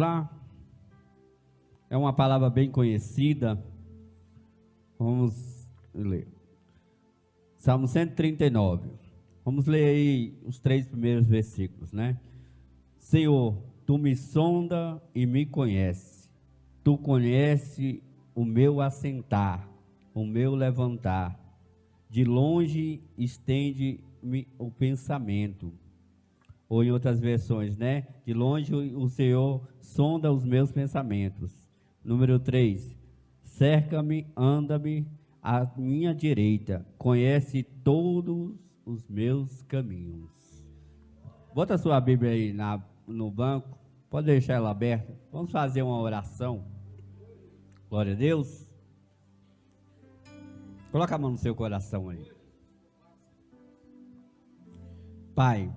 lá. É uma palavra bem conhecida. Vamos ler. Salmo 139. Vamos ler aí os 3 primeiros versículos, né? Senhor, tu me sonda e me conhece. Tu conhece o meu assentar, o meu levantar. De longe estende-me o pensamento. Ou em outras versões, né? De longe o Senhor sonda os meus pensamentos. Número 3. Cerca-me, anda-me à minha direita. Conhece todos os meus caminhos. Bota a sua Bíblia aí no banco. Pode deixar ela aberta. Vamos fazer uma oração. Glória a Deus. Coloca a mão no seu coração aí. Pai,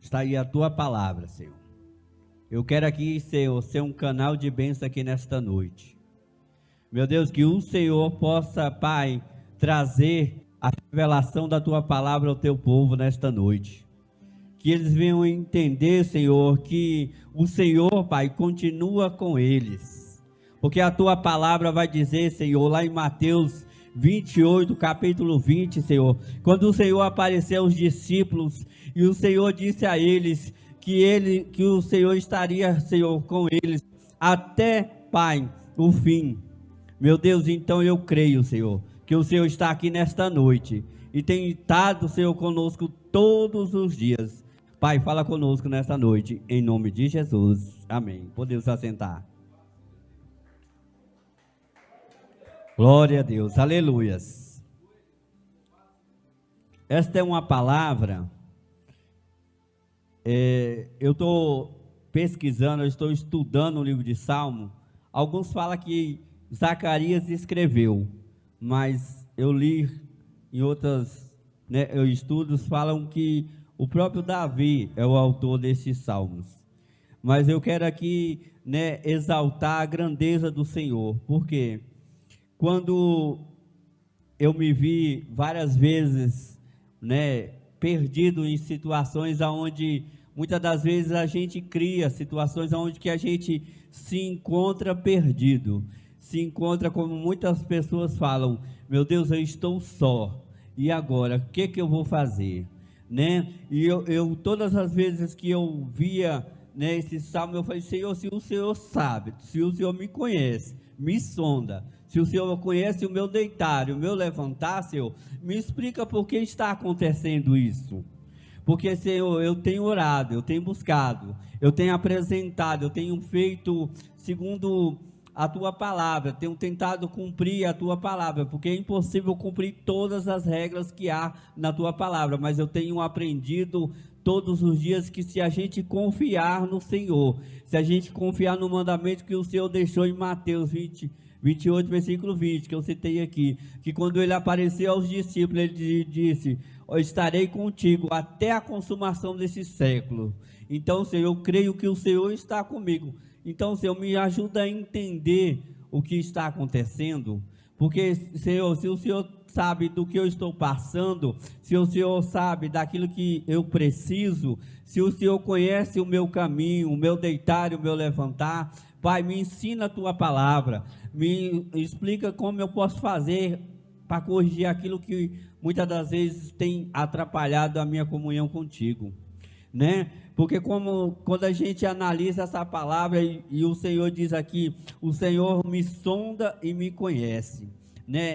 está aí a tua palavra, Senhor. Eu quero aqui, Senhor, ser um canal de bênção aqui nesta noite. Meu Deus, que o Senhor possa, Pai, trazer a revelação da tua palavra ao teu povo nesta noite. Que eles venham entender, Senhor, que o Senhor, Pai, continua com eles. Porque a tua palavra vai dizer, Senhor, lá em Mateus 28, capítulo 20, Senhor, quando o Senhor apareceu aos discípulos e o Senhor disse a eles que o Senhor estaria, Senhor, com eles até, Pai, o fim. Meu Deus, então eu creio, Senhor, que o Senhor está aqui nesta noite e tem estado, Senhor, conosco todos os dias. Pai, fala conosco nesta noite, em nome de Jesus. Amém. Podemos assentar. Glória a Deus, aleluias. Esta é uma palavra, eu estou pesquisando, eu estou estudando o livro de Salmo. Alguns falam que Zacarias escreveu, mas eu li em outros estudos, falam que o próprio Davi é o autor desses salmos. Mas eu quero aqui, exaltar a grandeza do Senhor, porque quando eu me vi várias vezes, perdido em situações onde muitas das vezes a gente cria situações onde que a gente se encontra perdido, se encontra como muitas pessoas falam, meu Deus, eu estou só, e agora, o que eu vou fazer? E eu todas as vezes que eu via, esse salmo, eu falei, Senhor, se o Senhor sabe, se o Senhor me conhece, me sonda, se o Senhor conhece o meu deitar e o meu levantar, Senhor, me explica por que está acontecendo isso. Porque, Senhor, eu tenho orado, eu tenho buscado, eu tenho apresentado, eu tenho feito segundo a tua palavra, tenho tentado cumprir a tua palavra, porque é impossível cumprir todas as regras que há na tua palavra, mas eu tenho aprendido todos os dias que se a gente confiar no Senhor, se a gente confiar no mandamento que o Senhor deixou em Mateus 28, versículo 20, que eu citei aqui, que quando ele apareceu aos discípulos, ele disse, eu estarei contigo até a consumação desse século. Então, Senhor, eu creio que o Senhor está comigo. Então, Senhor, me ajuda a entender o que está acontecendo, porque, Senhor, se o Senhor sabe do que eu estou passando, se o Senhor sabe daquilo que eu preciso, se o Senhor conhece o meu caminho, o meu deitar e o meu levantar, Pai, me ensina a tua palavra, me explica como eu posso fazer para corrigir aquilo que muitas das vezes tem atrapalhado a minha comunhão contigo, Porque quando a gente analisa essa palavra e o Senhor diz aqui, o Senhor me sonda e me conhece,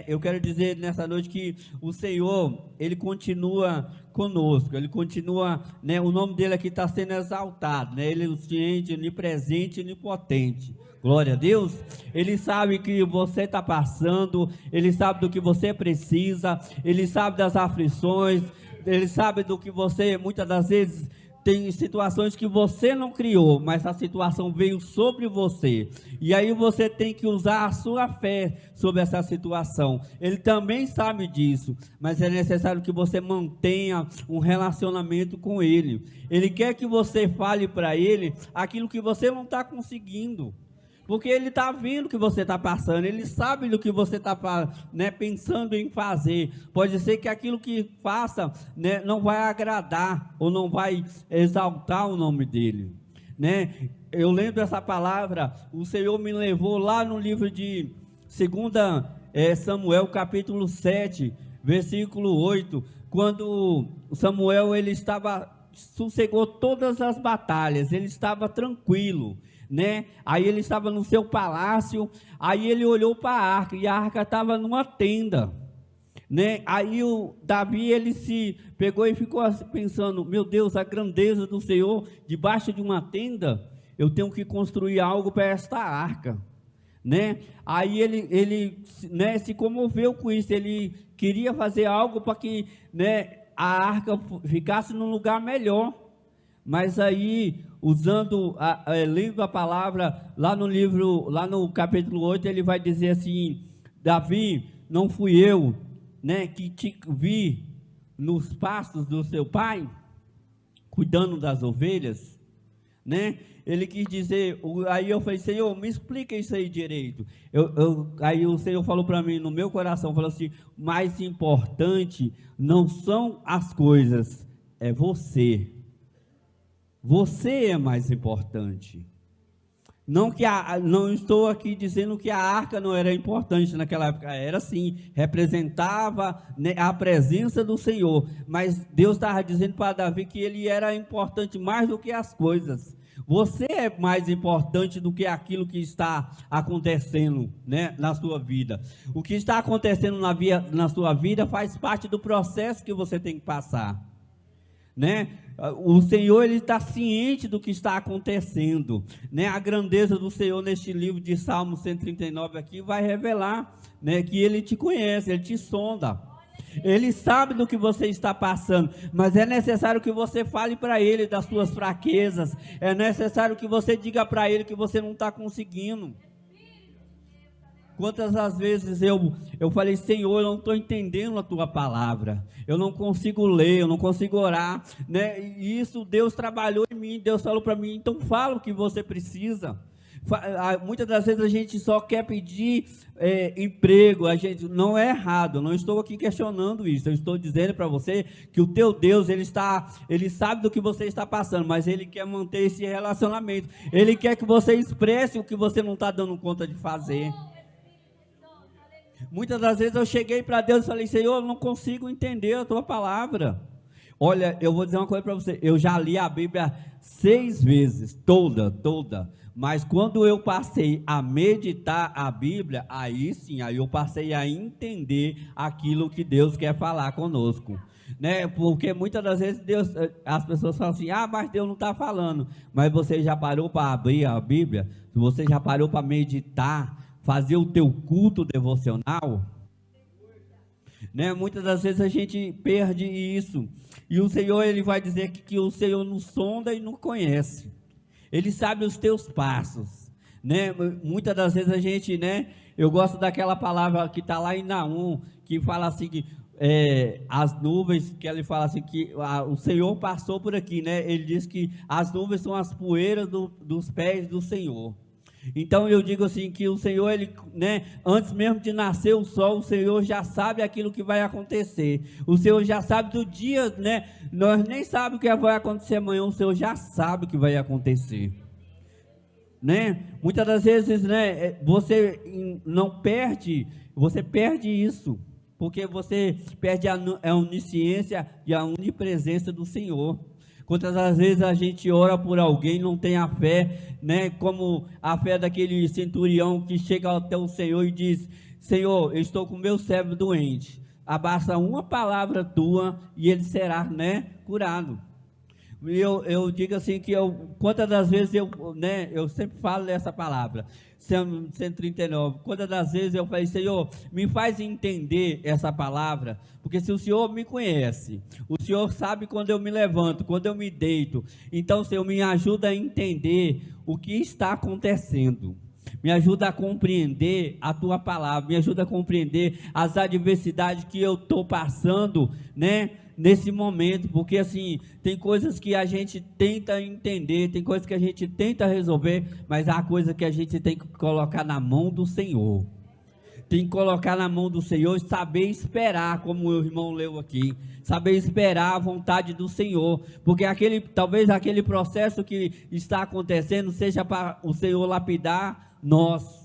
Eu quero dizer nessa noite que o Senhor, Ele continua conosco, Ele continua, o nome dEle aqui está sendo exaltado, Ele é onisciente, onipresente, onipotente. Glória a Deus. Ele sabe que você está passando, Ele sabe do que você precisa, Ele sabe das aflições, Ele sabe do que você, muitas das vezes, tem situações que você não criou, mas a situação veio sobre você, e aí você tem que usar a sua fé sobre essa situação. Ele também sabe disso, mas é necessário que você mantenha um relacionamento com Ele. Ele quer que você fale para Ele aquilo que você não está conseguindo, porque Ele está vendo o que você está passando, Ele sabe do que você está pensando em fazer. Pode ser que aquilo que faça não vai agradar, ou não vai exaltar o nome dEle, né? Eu lembro dessa palavra, o Senhor me levou lá no livro de 2 Samuel, capítulo 7, versículo 8, quando Samuel, ele sossegou todas as batalhas, ele estava tranquilo, né? Aí ele estava no seu palácio, aí ele olhou para a arca, e a arca estava numa tenda, né? Aí o Davi, ele se pegou e ficou assim, pensando, meu Deus, a grandeza do Senhor, debaixo de uma tenda, eu tenho que construir algo para esta arca, né? Aí ele né, se comoveu com isso, ele queria fazer algo para que, né, a arca ficasse num lugar melhor. Mas aí, lendo a palavra, lá no capítulo 8, ele vai dizer assim, Davi, não fui eu, né, que te vi nos pastos do seu pai, cuidando das ovelhas, né? Ele quis dizer, aí eu falei, Senhor, me explica isso aí direito. Aí o Senhor falou para mim, no meu coração, falou assim, mais importante não são as coisas, é você. Você é mais importante. Não estou aqui dizendo que a arca não era importante naquela época, era sim, representava, né, a presença do Senhor, mas Deus estava dizendo para Davi que ele era importante mais do que as coisas. Você é mais importante do que aquilo que está acontecendo, né, na sua vida. O que está acontecendo na sua vida faz parte do processo que você tem que passar, né? O Senhor, ele está ciente do que está acontecendo, né? A grandeza do Senhor neste livro de Salmo 139 aqui vai revelar, né, que ele te conhece, ele te sonda, ele sabe do que você está passando, mas é necessário que você fale para ele das suas fraquezas, é necessário que você diga para ele que você não está conseguindo. Quantas as vezes eu falei, Senhor, eu não estou entendendo a tua palavra, eu não consigo ler, eu não consigo orar, né? E isso Deus trabalhou em mim, Deus falou para mim, então fala o que você precisa. Muitas das vezes a gente só quer pedir emprego, a gente não é errado, eu não estou aqui questionando isso, eu estou dizendo para você que o teu Deus, ele sabe do que você está passando, mas ele quer manter esse relacionamento, ele quer que você expresse o que você não está dando conta de fazer. Muitas das vezes eu cheguei para Deus e falei, Senhor, eu não consigo entender a tua palavra. Olha, eu vou dizer uma coisa para você, eu já li a Bíblia 6 vezes, toda, mas quando eu passei a meditar a Bíblia, aí sim, aí eu passei a entender aquilo que Deus quer falar conosco, né? Porque muitas das vezes as pessoas falam assim, mas Deus não está falando, mas você já parou para abrir a Bíblia? Você já parou para meditar, fazer o teu culto devocional, né? Muitas das vezes a gente perde isso, e o Senhor, ele vai dizer que o Senhor nos sonda e nos conhece, ele sabe os teus passos, né? Muitas das vezes a gente, né, eu gosto daquela palavra que está lá em Naum, que fala assim, que as nuvens, que ele fala assim, que o Senhor passou por aqui, né? Ele diz que as nuvens são as poeiras dos pés do Senhor. Então eu digo assim, que o Senhor, ele, né, antes mesmo de nascer o sol, o Senhor já sabe aquilo que vai acontecer, o Senhor já sabe do dia, né, nós nem sabemos o que vai acontecer amanhã, o Senhor já sabe o que vai acontecer, né? Muitas das vezes, né, você perde isso, porque você perde a onisciência e a onipresença do Senhor. Quantas das vezes a gente ora por alguém, não tem a fé, né, como a fé daquele centurião que chega até o Senhor e diz, Senhor, eu estou com o meu servo doente, basta uma palavra tua e ele será, né, curado. E eu digo assim, que quantas das vezes eu sempre falo dessa palavra, 139, quantas das vezes eu falei, Senhor, me faz entender essa palavra, porque se o Senhor me conhece, o Senhor sabe quando eu me levanto, quando eu me deito, então, Senhor, me ajuda a entender o que está acontecendo, me ajuda a compreender a tua palavra, me ajuda a compreender as adversidades que eu estou passando, né, nesse momento, porque assim, tem coisas que a gente tenta entender, tem coisas que a gente tenta resolver, mas há coisa que a gente tem que colocar na mão do Senhor. tem que colocar na mão do Senhor e saber esperar, como o irmão leu aqui, saber esperar a vontade do Senhor, porque talvez aquele processo que está acontecendo seja para o Senhor lapidar nós.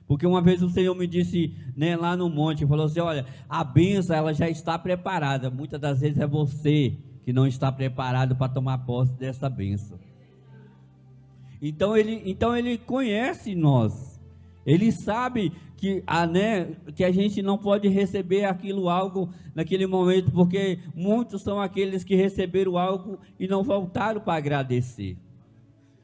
Porque uma vez o Senhor me disse, né, lá no monte, falou assim: olha, a bênção ela já está preparada, muitas das vezes é você que não está preparado para tomar posse dessa bênção. Então ele conhece nós, ele sabe que a gente não pode receber algo naquele momento, porque muitos são aqueles que receberam algo e não voltaram para agradecer.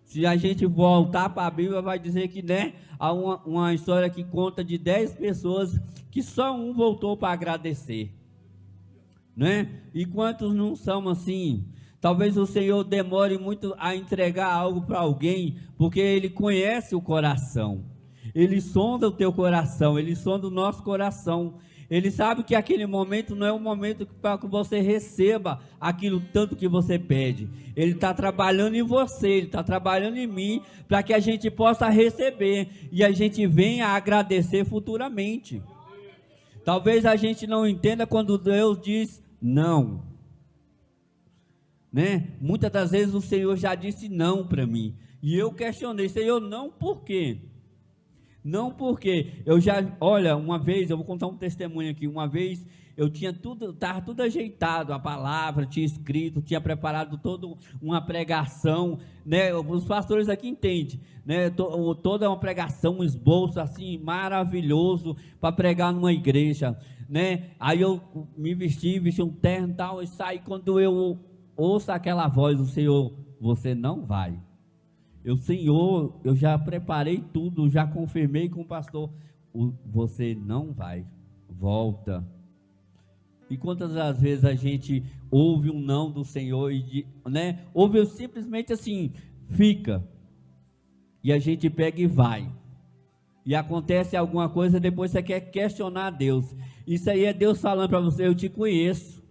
Se a gente voltar para a Bíblia, vai dizer que, né, há uma história que conta de 10 pessoas que só um voltou para agradecer, né? E quantos não são assim? Talvez o Senhor demore muito a entregar algo para alguém, porque Ele conhece o coração, Ele sonda o teu coração, Ele sonda o nosso coração. Ele sabe que aquele momento não é o momento para que você receba aquilo tanto que você pede. Ele está trabalhando em você, Ele está trabalhando em mim, para que a gente possa receber e a gente venha a agradecer futuramente. Talvez a gente não entenda quando Deus diz não, né? Muitas das vezes o Senhor já disse não para mim, e eu questionei: Senhor, não por quê? Não porque olha, uma vez, eu vou contar um testemunho aqui. Uma vez eu tinha estava tudo ajeitado, a palavra, tinha escrito, tinha preparado toda uma pregação, né? Os pastores aqui entendem, né? Toda uma pregação, um esboço assim maravilhoso para pregar numa igreja, né? Aí eu me vesti um terno e tal, e saí. Quando eu ouço aquela voz do Senhor: você não vai. Senhor, eu já preparei tudo, já confirmei com o pastor. Você não vai, volta. E quantas das vezes a gente ouve um não do Senhor, né? Ouve simplesmente assim, fica. E a gente pega e vai. E acontece alguma coisa, depois você quer questionar Deus. Isso aí é Deus falando para você: eu te conheço.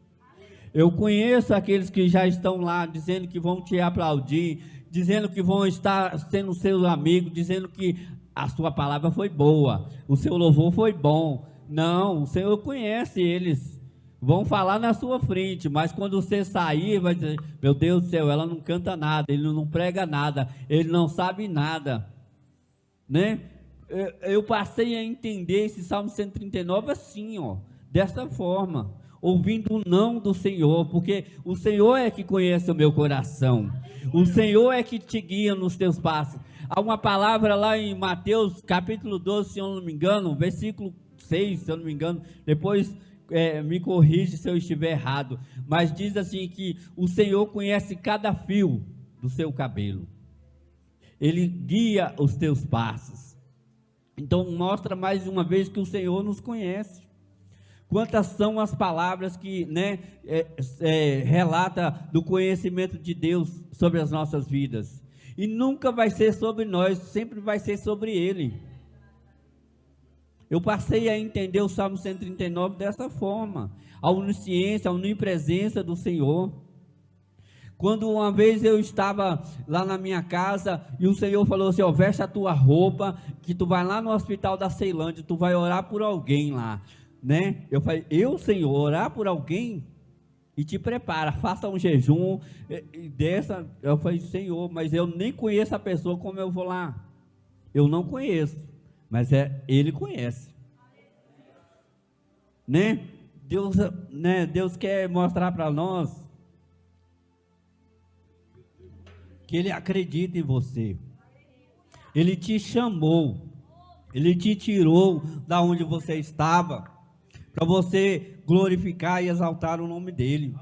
Eu conheço aqueles que já estão lá, dizendo que vão te aplaudir, dizendo que vão estar sendo seus amigos, dizendo que a sua palavra foi boa, o seu louvor foi bom. Não, o Senhor conhece eles, vão falar na sua frente, mas quando você sair, vai dizer: meu Deus do céu, ela não canta nada, ele não prega nada, ele não sabe nada, né? Eu passei a entender esse Salmo 139 assim, dessa forma, ouvindo o não do Senhor, porque o Senhor é que conhece o meu coração, o Senhor é que te guia nos teus passos. Há uma palavra lá em Mateus capítulo 12, se eu não me engano, versículo 6, se eu não me engano, depois me corrige se eu estiver errado, mas diz assim que o Senhor conhece cada fio do seu cabelo, Ele guia os teus passos. Então mostra mais uma vez que o Senhor nos conhece. Quantas são as palavras que, né, relata do conhecimento de Deus sobre as nossas vidas? E nunca vai ser sobre nós, sempre vai ser sobre Ele. Eu passei a entender o Salmo 139 dessa forma: a onisciência, a onipresença do Senhor. Quando uma vez eu estava lá na minha casa e o Senhor falou assim: veste a tua roupa, que tu vai lá no hospital da Ceilândia, tu vai orar por alguém lá, né? Eu falei: Senhor, orar por alguém? E te prepara, faça um jejum e dessa. Eu falei: Senhor, mas eu nem conheço a pessoa, como eu vou lá? Eu não conheço, mas Ele conhece, né? Deus quer mostrar para nós que Ele acredita em você. Ele te chamou, Ele te tirou da onde você estava, para você glorificar e exaltar o nome dEle.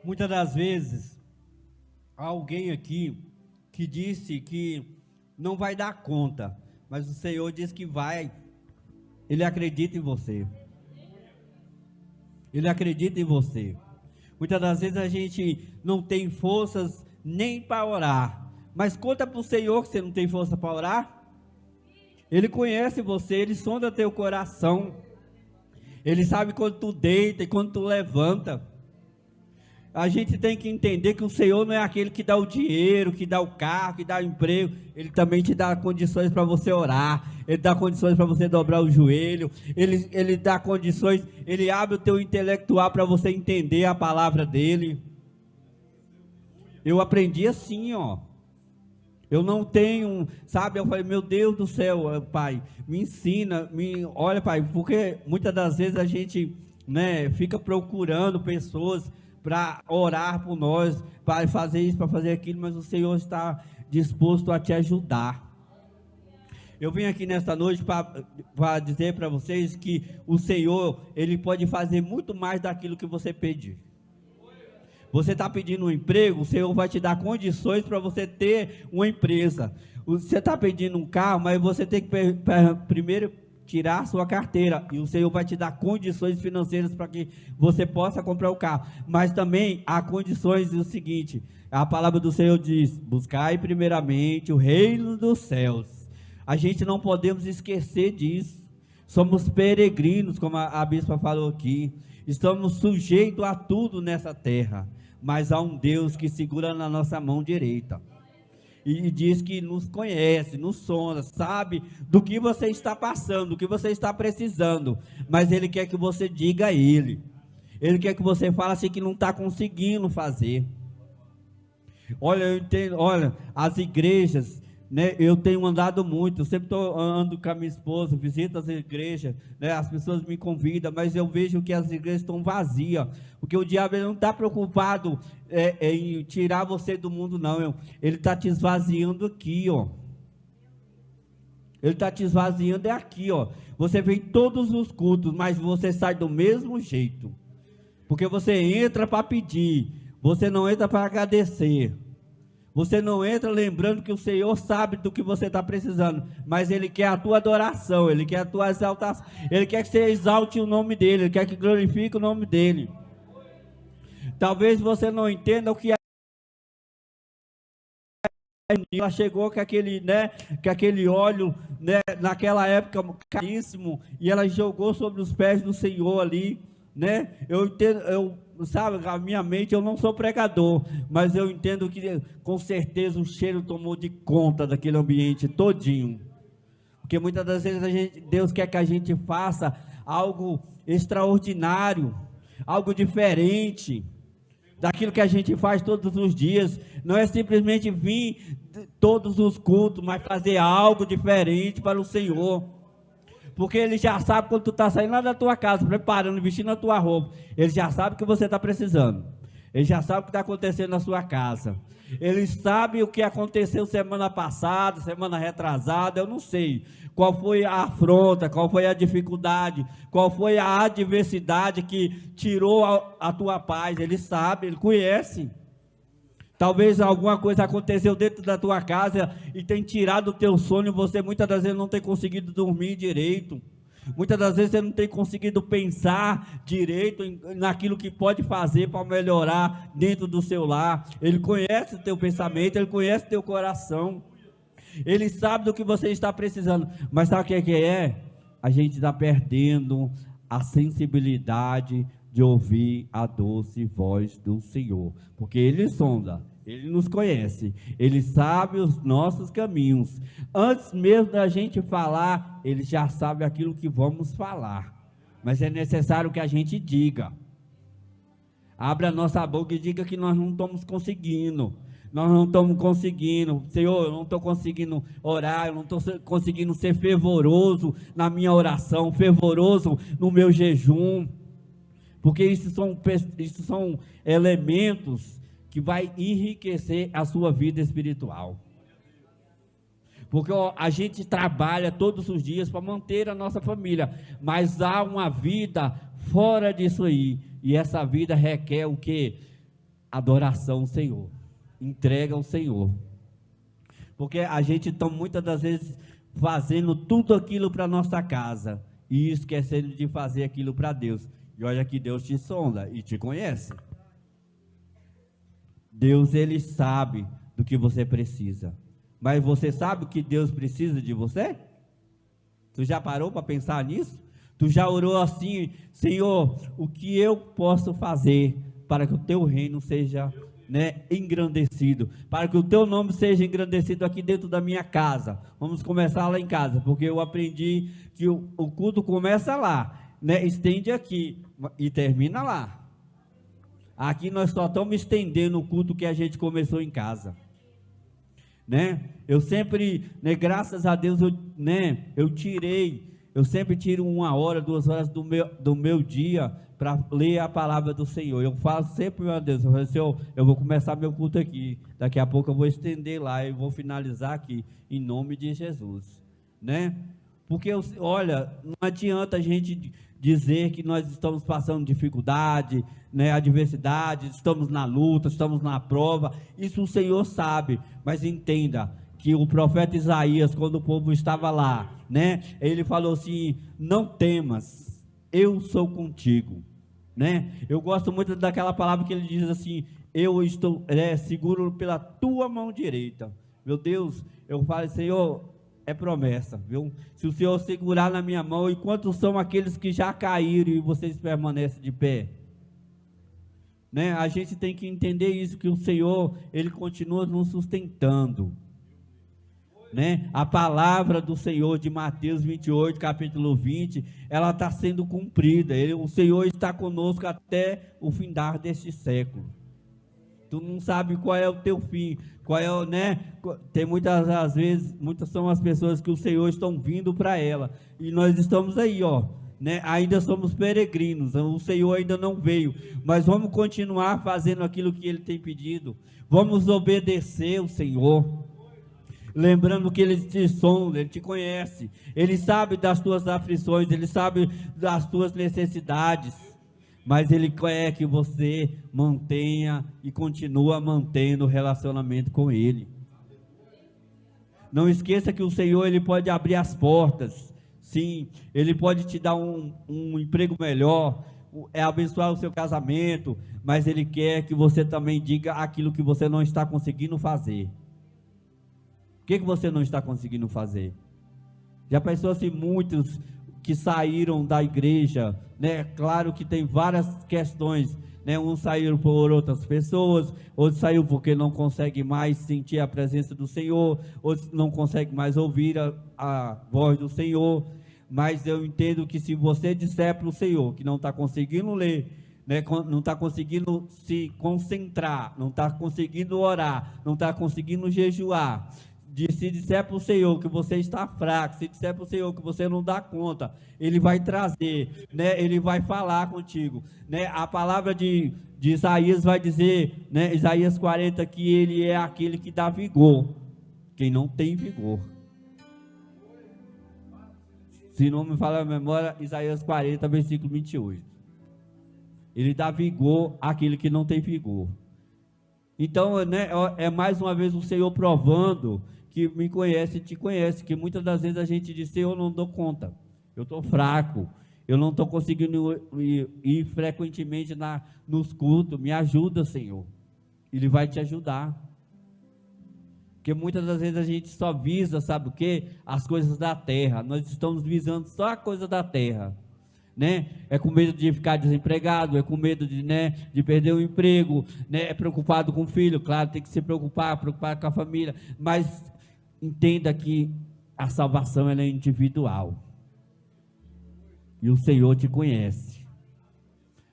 Muitas das vezes, há alguém aqui que disse que não vai dar conta, mas o Senhor diz que vai. Ele acredita em você. Ele acredita em você. Muitas das vezes a gente não tem forças nem para orar, mas conta para o Senhor que você não tem força para orar. Ele conhece você, Ele sonda teu coração, Ele sabe quando tu deita e quando tu levanta. A gente tem que entender que o Senhor não é aquele que dá o dinheiro, que dá o carro, que dá o emprego. Ele também te dá condições para você orar. Ele dá condições para você dobrar o joelho. Ele dá condições, ele abre o teu intelectual para você entender a palavra dele. Eu aprendi assim, ó. Eu não tenho, sabe, eu falei, meu Deus do céu, pai, me ensina, olha, pai, porque muitas das vezes a gente, né, fica procurando pessoas para orar por nós, para fazer isso, para fazer aquilo, mas o Senhor está disposto a te ajudar. Eu vim aqui nesta noite para dizer para vocês que o Senhor, Ele pode fazer muito mais daquilo que você pedir. Você está pedindo um emprego, o Senhor vai te dar condições para você ter uma empresa. Você está pedindo um carro, mas você tem que primeiro tirar a sua carteira, e o Senhor vai te dar condições financeiras para que você possa comprar o carro. Mas também há condições do seguinte, a palavra do Senhor diz, buscai primeiramente o reino dos céus. A gente não podemos esquecer disso. Somos peregrinos, como a bispa falou aqui. Estamos sujeitos a tudo nessa terra, mas há um Deus que segura na nossa mão direita e diz que nos conhece, nos sonda, sabe do que você está passando, do que você está precisando, mas Ele quer que você diga a Ele. Ele quer que você fale assim que não está conseguindo fazer. Olha, eu entendo, olha, as igrejas, né, eu tenho andado muito, eu sempre estou andando com a minha esposa, visito as igrejas, né, as pessoas me convidam, mas eu vejo que as igrejas estão vazias, porque o diabo ele não está preocupado em tirar você do mundo, não, ele está te esvaziando aqui, ó. Ele está te esvaziando aqui, ó. Você vem todos os cultos, mas você sai do mesmo jeito, porque você entra para pedir, você não entra para agradecer. Você não entra lembrando que o Senhor sabe do que você está precisando, mas Ele quer a tua adoração, Ele quer a tua exaltação, Ele quer que você exalte o nome dEle, Ele quer que glorifique o nome dEle. Talvez você não entenda o que ela chegou com aquele, né, com aquele óleo, né, naquela época caríssimo, e ela jogou sobre os pés do Senhor ali, né? Eu entendo, sabe, a minha mente, eu não sou pregador, mas eu entendo que com certeza o cheiro tomou de conta daquele ambiente todinho, porque muitas das vezes Deus quer que a gente faça algo extraordinário, algo diferente daquilo que a gente faz todos os dias. Não é simplesmente vir todos os cultos, mas fazer algo diferente para o Senhor. Porque Ele já sabe quando tu está saindo lá da tua casa, preparando, vestindo a tua roupa. Ele já sabe o que você está precisando. Ele já sabe o que está acontecendo na sua casa. Ele sabe o que aconteceu semana passada, semana retrasada, eu não sei. Qual foi a afronta, qual foi a dificuldade, qual foi a adversidade que tirou a tua paz. Ele sabe, Ele conhece. Talvez alguma coisa aconteceu dentro da tua casa e tem tirado o teu sono e você muitas das vezes não tem conseguido dormir direito. Muitas das vezes você não tem conseguido pensar direito naquilo que pode fazer para melhorar dentro do seu lar. Ele conhece o teu pensamento, Ele conhece o teu coração. Ele sabe do que você está precisando. Mas sabe o que é? A gente está perdendo a sensibilidade de ouvir a doce voz do Senhor, porque Ele sonda, Ele nos conhece, Ele sabe os nossos caminhos. Antes mesmo da gente falar, Ele já sabe aquilo que vamos falar, mas é necessário que a gente diga. Abra a nossa boca e diga que nós não estamos conseguindo. Nós não estamos conseguindo, Senhor, eu não estou conseguindo orar, eu não estou conseguindo ser fervoroso na minha oração, fervoroso no meu jejum, porque isso são elementos que vai enriquecer a sua vida espiritual. Porque a gente trabalha todos os dias para manter a nossa família, mas há uma vida fora disso aí, e essa vida requer o quê? Adoração ao Senhor, entrega ao Senhor. Porque a gente está muitas das vezes fazendo tudo aquilo para nossa casa e esquecendo de fazer aquilo para Deus. E olha que Deus te sonda e te conhece. Deus, Ele sabe do que você precisa. Mas você sabe o que Deus precisa de você? Tu já parou para pensar nisso? Tu já orou assim, Senhor, o que eu posso fazer para que o teu reino seja, né, engrandecido, para que o teu nome seja engrandecido aqui dentro da minha casa. Vamos começar lá em casa, porque eu aprendi que o culto começa lá, né, estende aqui e termina lá. Aqui nós só estamos estendendo o culto que a gente começou em casa, né? Eu sempre, né, graças a Deus, eu sempre tiro 1 hora, 2 horas do meu dia para ler a palavra do Senhor. Eu falo sempre, meu Deus, eu falo, Senhor, eu vou começar meu culto aqui, daqui a pouco eu vou estender lá e vou finalizar aqui, em nome de Jesus, né? Porque, olha, não adianta a gente dizer que nós estamos passando dificuldade, né, adversidade, estamos na luta, estamos na prova, isso o Senhor sabe, mas entenda que o profeta Isaías, quando o povo estava lá, né, ele falou assim: não temas, eu sou contigo, né? Eu gosto muito daquela palavra que ele diz assim: eu estou seguro pela tua mão direita. Meu Deus, eu falo, Senhor, é promessa, viu? Se o Senhor segurar na minha mão, e quantos são aqueles que já caíram e vocês permanecem de pé? Né? A gente tem que entender isso, que o Senhor, Ele continua nos sustentando, né? A palavra do Senhor de Mateus 28, capítulo 20, ela está sendo cumprida. O Senhor está conosco até o findar deste século. Tu não sabe qual é o teu fim, qual é, né? Tem muitas vezes, muitas são as pessoas que o Senhor estão vindo para ela, e nós estamos aí, ó, né? Ainda somos peregrinos, o Senhor ainda não veio, mas vamos continuar fazendo aquilo que Ele tem pedido, vamos obedecer o Senhor, lembrando que Ele te sonda, Ele te conhece, Ele sabe das tuas aflições, Ele sabe das tuas necessidades, mas Ele quer que você mantenha e continua mantendo o relacionamento com Ele. Não esqueça que o Senhor, Ele pode abrir as portas, sim, Ele pode te dar um emprego melhor, abençoar o seu casamento, mas Ele quer que você também diga aquilo que você não está conseguindo fazer. O que você não está conseguindo fazer? Já pensou assim, muitos que saíram da igreja, né? Claro que tem várias questões, né? Uns saíram por outras pessoas, outros saíram porque não conseguem mais sentir a presença do Senhor, outros não conseguem mais ouvir a voz do Senhor. Mas eu entendo que se você disser para o Senhor que não está conseguindo ler, né? Não está conseguindo se concentrar, não está conseguindo orar, não está conseguindo jejuar, se disser para o Senhor que você está fraco, se disser para o Senhor que você não dá conta, Ele vai trazer, né? Ele vai falar contigo, né? A palavra de Isaías vai dizer, né? Isaías 40, que Ele é aquele que dá vigor, quem não tem vigor. Se não me falha a memória, Isaías 40, versículo 28. Ele dá vigor àquele que não tem vigor. Então, né, é mais uma vez o Senhor provando que me conhece e te conhece, que muitas das vezes a gente diz: Senhor, eu não dou conta, eu estou fraco, eu não estou conseguindo ir frequentemente nos cultos, me ajuda, Senhor. Ele vai te ajudar, porque muitas das vezes a gente só visa, sabe o que? As coisas da terra, nós estamos visando só a coisa da terra, né? É com medo de ficar desempregado, é com medo de, né, de perder o emprego, né? É preocupado com o filho, claro, tem que se preocupar com a família, mas entenda que a salvação ela é individual, e o Senhor te conhece.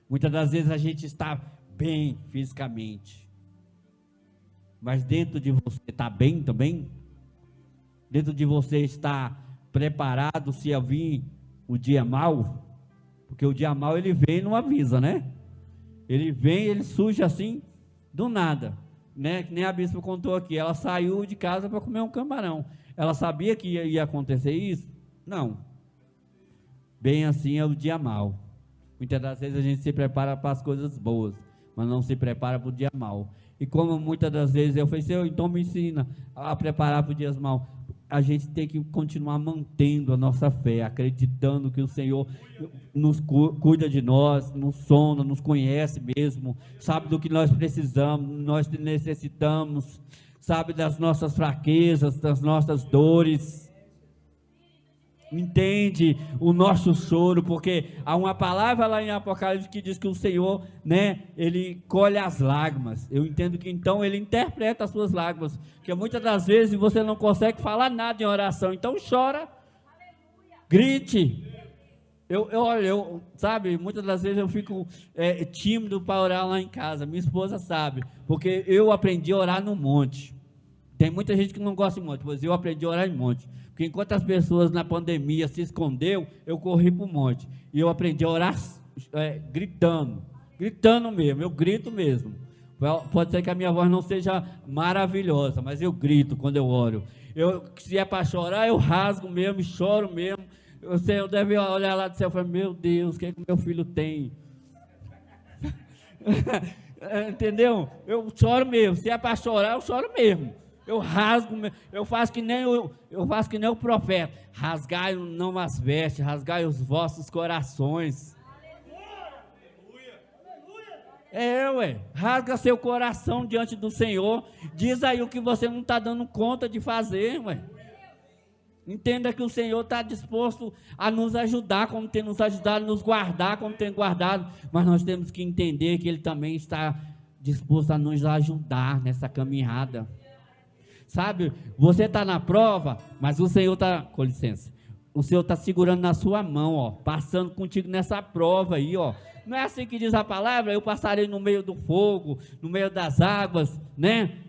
Muitas das vezes a gente está bem fisicamente, mas dentro de você está bem também? Dentro de você está preparado se vir o dia mau? Porque o dia mau ele vem e não avisa, né? Ele vem, ele surge assim, do nada, né? Que nem a bispa contou aqui, ela saiu de casa para comer um camarão. Ela sabia que ia acontecer isso? Não. Bem assim é o dia mau. Muitas das vezes a gente se prepara para as coisas boas, mas não se prepara para o dia mau. E como muitas das vezes eu falei, Senhor, então me ensina a preparar para os dias maus. A gente tem que continuar mantendo a nossa fé, acreditando que o Senhor nos cuida de nós, nos sonda, nos conhece mesmo, sabe do que nós precisamos, nós necessitamos, sabe das nossas fraquezas, das nossas dores. entende o nosso choro, porque há uma palavra lá em Apocalipse que diz que o Senhor, né, ele colhe as lágrimas. Eu entendo que então ele interpreta as suas lágrimas, porque muitas das vezes você não consegue falar nada em oração, então chora, grite. Sabe, muitas das vezes eu fico tímido para orar lá em casa. Minha esposa sabe, porque eu aprendi a orar no monte. Tem muita gente que não gosta de monte, mas eu aprendi a orar em monte. Porque enquanto as pessoas na pandemia se escondeu, eu corri para o monte. E eu aprendi a orar gritando. Gritando mesmo, eu grito mesmo. Pode ser que a minha voz não seja maravilhosa, mas eu grito quando eu oro. Se é para chorar, eu rasgo mesmo, choro mesmo. O Senhor deve olhar lá do céu e falar, meu Deus, o que é que meu filho tem? Entendeu? Eu choro mesmo. Se é para chorar, eu choro mesmo. Eu rasgo, eu faço que nem o profeta. Rasgai não as vestes, rasgai os vossos corações. Rasga seu coração diante do Senhor. Diz aí o que você não está dando conta de fazer, Entenda que o Senhor está disposto a nos ajudar, como tem nos ajudado, a nos guardar, como tem guardado, mas nós temos que entender que Ele também está disposto a nos ajudar nessa caminhada. Sabe, você está na prova, mas o Senhor está, com licença, o Senhor está segurando na sua mão, passando contigo nessa prova aí, Não é assim que diz a palavra? Eu passarei no meio do fogo, no meio das águas, né?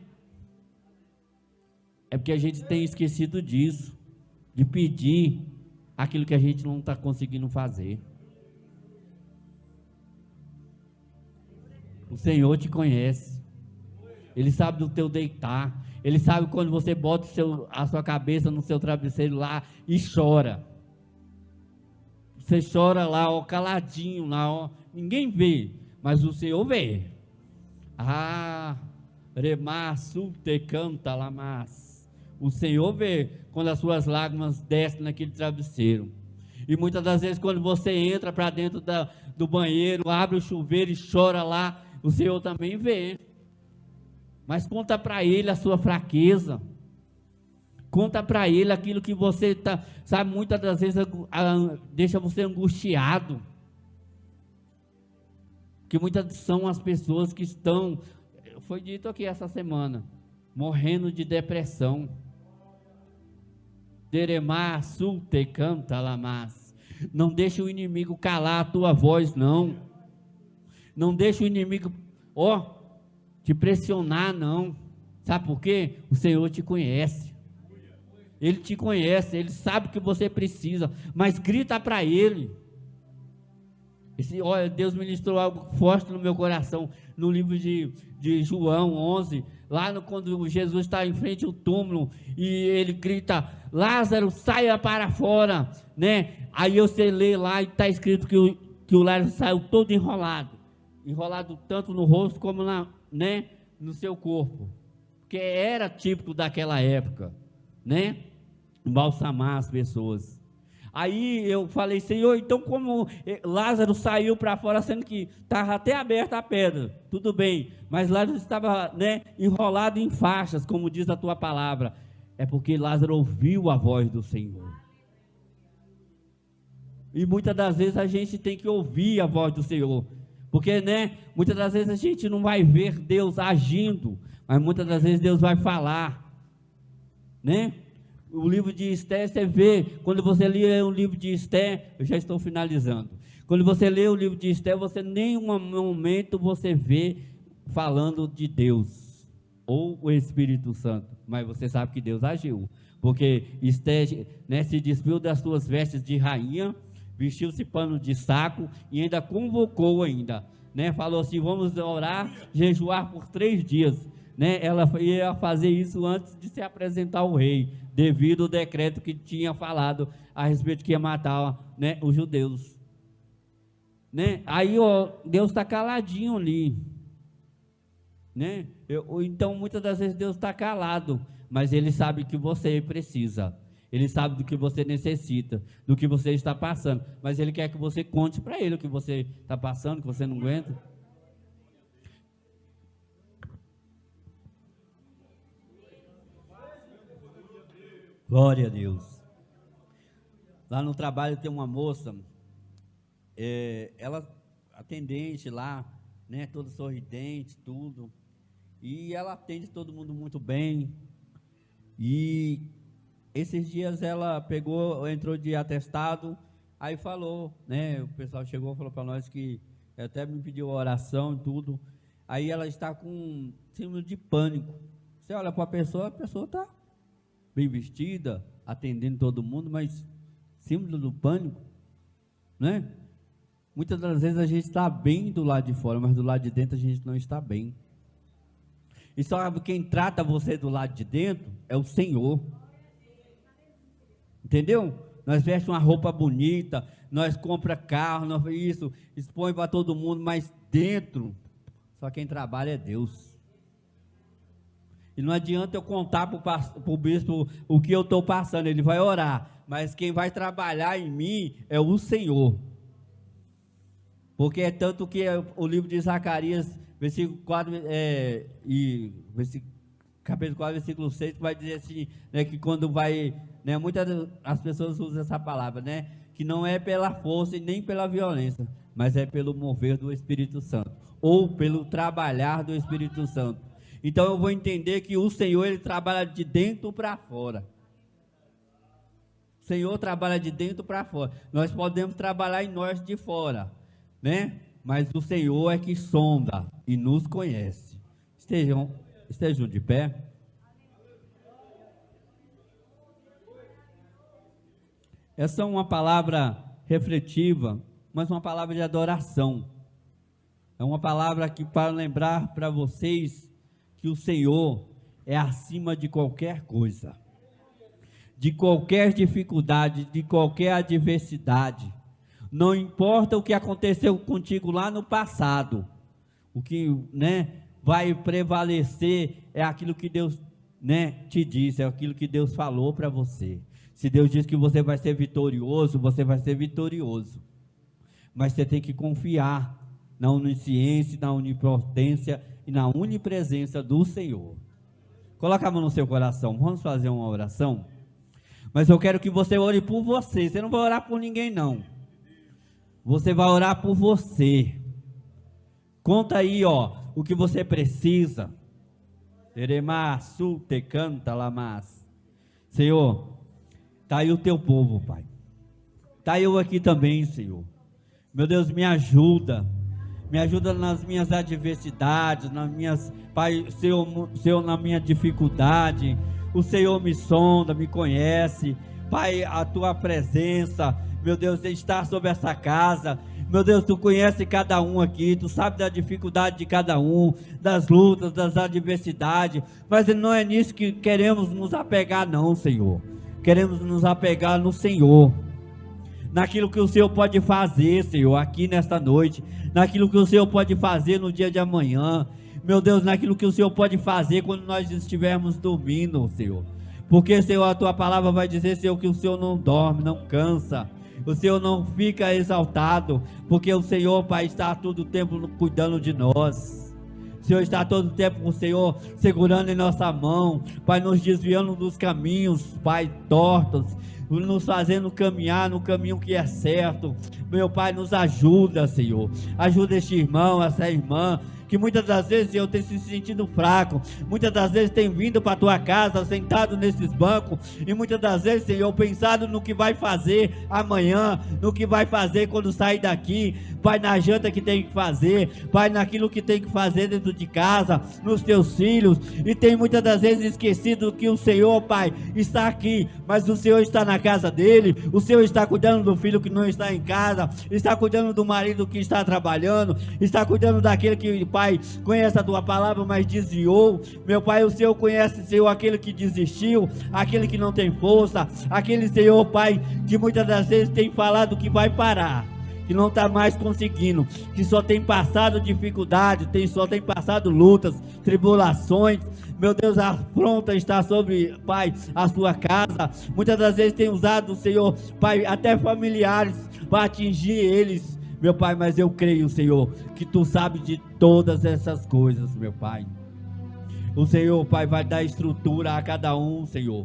É porque a gente tem esquecido disso, de pedir aquilo que a gente não está conseguindo fazer. O Senhor te conhece, Ele sabe do teu deitar, Ele sabe quando você bota a sua cabeça no seu travesseiro lá e chora. Você chora lá, caladinho lá, ninguém vê, mas o Senhor vê. Remar, sulte, canta, lamas. O Senhor vê quando as suas lágrimas descem naquele travesseiro. E muitas das vezes quando você entra para dentro do banheiro, abre o chuveiro e chora lá, o Senhor também vê. Mas conta para Ele a sua fraqueza. Conta para Ele aquilo que você está, sabe, muitas das vezes deixa você angustiado. Que muitas são as pessoas que estão, foi dito aqui essa semana, morrendo de depressão. Deremar, sulte, canta, lamas. Não deixe o inimigo calar a tua voz, não. Não deixe o inimigo, te pressionar, não. Sabe por quê? O Senhor te conhece. Ele te conhece, Ele sabe que você precisa, mas grita para Ele. Deus ministrou algo forte no meu coração, no livro de João 11, quando Jesus está em frente ao túmulo, e ele grita, Lázaro, saia para fora, né? Aí você lê lá, e está escrito que o Lázaro saiu todo enrolado tanto no rosto como no seu corpo, porque era típico daquela época, né? Embalsamar as pessoas. Aí eu falei, Senhor, então como Lázaro saiu para fora, sendo que estava até aberta a pedra, tudo bem, mas Lázaro estava, enrolado em faixas, como diz a tua palavra, é porque Lázaro ouviu a voz do Senhor. E muitas das vezes a gente tem que ouvir a voz do Senhor, porque, muitas das vezes a gente não vai ver Deus agindo, mas muitas das vezes Deus vai falar, O livro de Esther, você vê, quando você lê o livro de Esther, eu já estou finalizando. Quando você lê o livro de Esther, você em nenhum momento você vê falando de Deus ou o Espírito Santo, mas você sabe que Deus agiu, porque Esther, se despiu das suas vestes de rainha, vestiu-se pano de saco e ainda convocou falou assim, vamos orar, jejuar por 3 dias. Ela ia fazer isso antes de se apresentar ao rei, devido ao decreto que tinha falado a respeito que ia matar, os judeus, Aí, Deus está caladinho ali, então muitas das vezes Deus está calado, mas Ele sabe que você precisa, Ele sabe do que você necessita, do que você está passando, mas Ele quer que você conte para Ele o que você está passando, que você não aguenta. Glória a Deus. Lá no trabalho tem uma moça, ela atendente lá, né, toda sorridente, tudo, e ela atende todo mundo muito bem. E esses dias ela entrou de atestado, aí falou, né, o pessoal chegou e falou para nós que até me pediu oração e tudo. Aí ela está com síndrome de pânico. Você olha para a pessoa está bem vestida, atendendo todo mundo, mas símbolo do pânico, né? Muitas das vezes a gente está bem do lado de fora, mas do lado de dentro a gente não está bem. E sabe quem trata você do lado de dentro? É o Senhor. Entendeu? Nós vestimos uma roupa bonita, nós compramos carro, nós isso, expõe para todo mundo, mas dentro, só quem trabalha é Deus. E não adianta eu contar para o bispo o que eu estou passando, ele vai orar, mas quem vai trabalhar em mim é o Senhor. Porque é tanto que o livro de Zacarias, versículo 4, capítulo 4, versículo 6, vai dizer assim, né, que quando vai, né, muitas as pessoas usam essa palavra, né, que não é pela força e nem pela violência, mas é pelo mover do Espírito Santo, ou pelo trabalhar do Espírito Santo. Então eu vou entender que o Senhor, ele trabalha de dentro para fora. O Senhor trabalha de dentro para fora. Nós podemos trabalhar em nós de fora, né? Mas o Senhor é que sonda e nos conhece. Estejam de pé. Essa é uma palavra refletiva, mas uma palavra de adoração. É uma palavra que para lembrar para vocês que o Senhor é acima de qualquer coisa, de qualquer dificuldade, de qualquer adversidade. Não importa o que aconteceu contigo lá no passado, o que, né, vai prevalecer é aquilo que Deus, né, te disse, é aquilo que Deus falou para você. Se Deus diz que você vai ser vitorioso, você vai ser vitorioso. Mas você tem que confiar na onisciência, na onipotência e na onipresença do Senhor. Coloca a mão no seu coração, vamos fazer uma oração? Mas eu quero que você ore por você não vai orar por ninguém não. Você vai orar por você. Conta aí, ó, o que você precisa. Senhor, está aí o teu povo, Pai. Está eu aqui também, Senhor. Meu Deus, me ajuda nas minhas adversidades, Pai, Senhor, na minha dificuldade. O Senhor me sonda, me conhece, Pai, a tua presença, meu Deus, está sobre essa casa. Meu Deus, tu conhece cada um aqui, tu sabe da dificuldade de cada um, das lutas, das adversidades, mas não é nisso que queremos nos apegar não, Senhor. Queremos nos apegar no Senhor, naquilo que o Senhor pode fazer, Senhor, aqui nesta noite, naquilo que o Senhor pode fazer no dia de amanhã, meu Deus, naquilo que o Senhor pode fazer quando nós estivermos dormindo, Senhor, porque, Senhor, a tua palavra vai dizer, Senhor, que o Senhor não dorme, não cansa, o Senhor não fica exaltado, porque o Senhor, Pai, está todo o tempo cuidando de nós. O Senhor está todo o tempo com o Senhor segurando em nossa mão, Pai, nos desviando dos caminhos, Pai, tortos, nos fazendo caminhar no caminho que é certo. Meu Pai, nos ajuda, Senhor. Ajuda este irmão, essa irmã, que muitas das vezes eu tenho se sentido fraco, muitas das vezes tenho vindo para a tua casa, sentado nesses bancos, e muitas das vezes, Senhor, pensado no que vai fazer amanhã, no que vai fazer quando sair daqui, Pai, na janta que tem que fazer, Pai, naquilo que tem que fazer dentro de casa, nos teus filhos, e tem muitas das vezes esquecido que o Senhor, Pai, está aqui, mas o Senhor está na casa dele, o Senhor está cuidando do filho que não está em casa, está cuidando do marido que está trabalhando, está cuidando daquele que, Pai, conhece a tua palavra, mas desviou. Meu Pai, o Senhor conhece, Senhor, aquele que desistiu, aquele que não tem força, aquele, Senhor, Pai, que muitas das vezes tem falado que vai parar, que não está mais conseguindo, que só tem passado dificuldade, só tem passado lutas, tribulações. Meu Deus, a afronta está sobre, Pai, a sua casa. Muitas das vezes tem usado, Senhor, Pai, até familiares para atingir eles. Meu Pai, mas eu creio, Senhor, que tu sabes de todas essas coisas, meu Pai. O Senhor, Pai, vai dar estrutura a cada um, Senhor,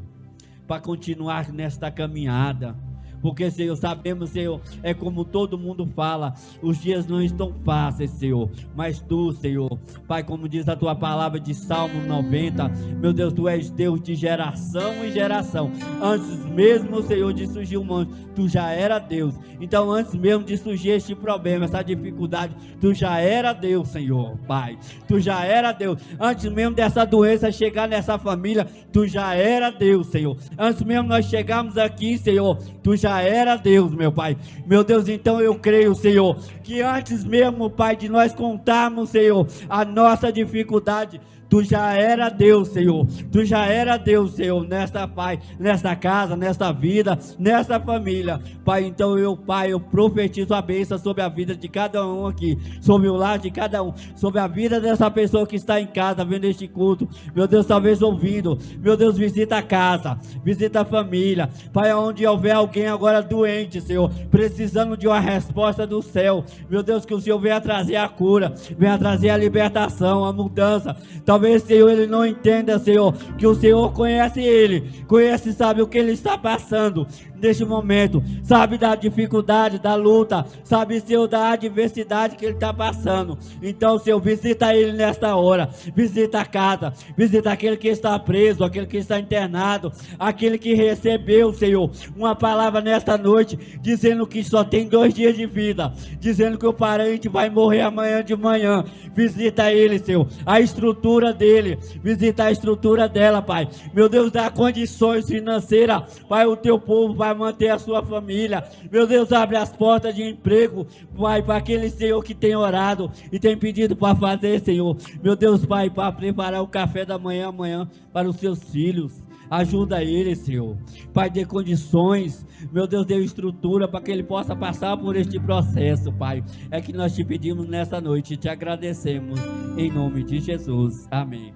para continuar nesta caminhada, porque, Senhor, sabemos, Senhor, é como todo mundo fala, os dias não estão fáceis, Senhor, mas Tu, Senhor, Pai, como diz a Tua palavra de Salmo 90, meu Deus, Tu és Deus de geração em geração. Antes mesmo, Senhor, de surgir o mundo, Tu já era Deus. Então, antes mesmo de surgir este problema, essa dificuldade, Tu já era Deus, Senhor, Pai. Tu já era Deus. Antes mesmo dessa doença chegar nessa família, Tu já era Deus, Senhor. Antes mesmo nós chegarmos aqui, Senhor, Tu já era Deus, meu Pai. Meu Deus, então eu creio, Senhor, que antes mesmo, Pai, de nós contarmos, Senhor, a nossa dificuldade, Tu já era Deus, Senhor. Tu já era Deus, Senhor, nesta, Pai, nesta casa, nesta vida, nesta família. Pai, então Pai, eu profetizo a bênção sobre a vida de cada um aqui, sobre o lar de cada um, sobre a vida dessa pessoa que está em casa, vendo este culto. Meu Deus, talvez ouvindo. Meu Deus, visita a casa, visita a família. Pai, onde houver alguém agora doente, Senhor, precisando de uma resposta do céu. Meu Deus, que o Senhor venha trazer a cura, venha trazer a libertação, a mudança. Talvez, Senhor, ele não entenda, Senhor, que o Senhor conhece ele, conhece e sabe o que ele está passando neste momento, sabe da dificuldade, da luta, sabe, Senhor, da adversidade que ele está passando. Então, Senhor, visita ele nesta hora, visita a casa, visita aquele que está preso, aquele que está internado, aquele que recebeu, Senhor, uma palavra nesta noite, dizendo que só tem 2 dias de vida, dizendo que o parente vai morrer amanhã de manhã. Visita ele, Senhor, a estrutura dele, visita a estrutura dela, Pai. Meu Deus, dá condições financeiras, Pai, o Teu povo vai manter a sua família. Meu Deus, abre as portas de emprego, Pai, para aquele, Senhor, que tem orado e tem pedido para fazer, Senhor. Meu Deus, Pai, para preparar o café da manhã amanhã para os seus filhos. Ajuda ele, Senhor. Pai, dê condições. Meu Deus, dê estrutura para que ele possa passar por este processo, Pai. É que nós te pedimos nessa noite e te agradecemos. Em nome de Jesus. Amém.